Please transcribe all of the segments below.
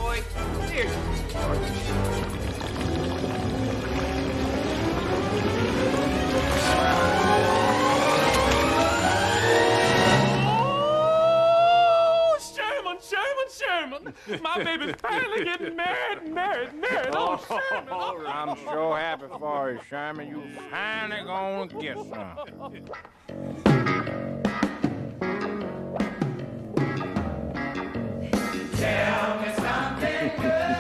boy. Here. Sherman. My baby's finally getting married. Oh, Sherman. Oh, I'm so happy for you, Sherman. You finally gonna get some. Tell me something good.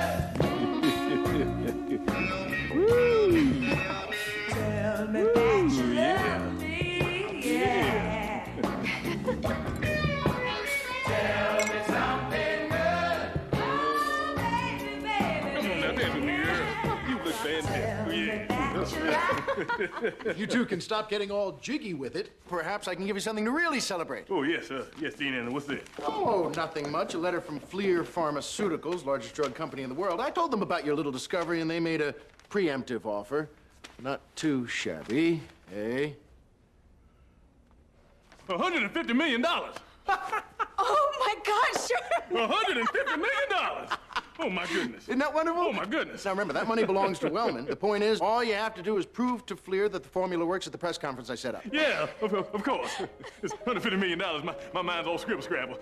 Tell me that you love me. Yeah. Tell me something good. Oh, baby. You look fantastic. If you two can stop getting all jiggy with it, perhaps I can give you something to really celebrate. Oh, yes, yes, Dean, and what's this? Oh, nothing much. A letter from Pharmaceuticals, largest drug company in the world. I told them about your little discovery, and they made a preemptive offer. Not too shabby, eh? $150 million. Oh, my gosh, Sherman. $150 million. Oh, my goodness. Isn't that wonderful? Oh, my goodness. Now, remember, that money belongs to Wellman. The point is, all you have to do is prove to Fleer that the formula works at the press conference I set up. Yeah, of course. It's $150 million. My mind's all scribble-scrabble.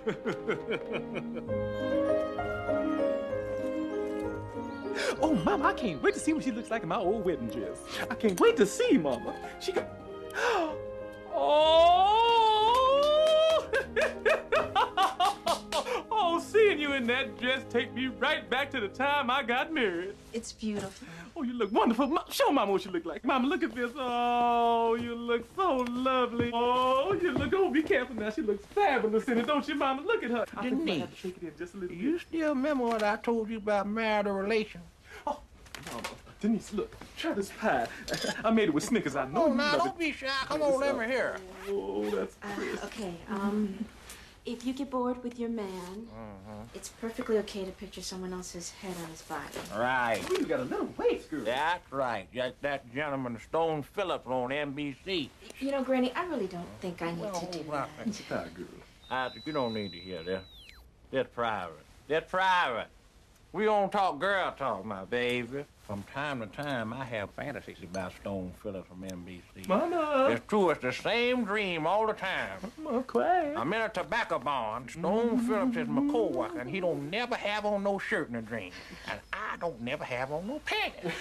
Oh, Mama, I can't wait to see what she looks like in my old wedding dress. I can't wait to see, Mama. She got... Oh! Oh, seeing you in that dress take me right back to the time I got married. It's beautiful. Oh, you look wonderful. Show Mama what you look like. Mama, look at this. Oh, you look so lovely. Oh, you look... Oh, be careful now. She looks fabulous in it, don't you, Mama? Look at her. I think I have to take it in just a little You bit. still remember what I told you about marital relations? Oh, Mama. Denise, look. Try this pie. I made it with Snickers. I know Oh, you now, love don't it. be shy. Come on, let me hear. Oh, that's pretty. Okay, if you get bored with your man, it's perfectly okay to picture someone else's head on his body. Right. Oh, you got a little waist, girl. That's right. Just that gentleman, Stone Phillips, on NBC. You know, Granny, I really don't think I need to do that. Pie, girl. Isaac, you don't need to hear this. That's private. That's private. We don't talk girl talk, my baby. From time to time, I have fantasies about Stone Phillips from NBC. Mama. It's true. It's the same dream all the time. Mama, quiet. I'm in a tobacco barn. Stone Phillips is my co-worker, and he don't never have on no shirt in the dream. And I don't never have on no panties.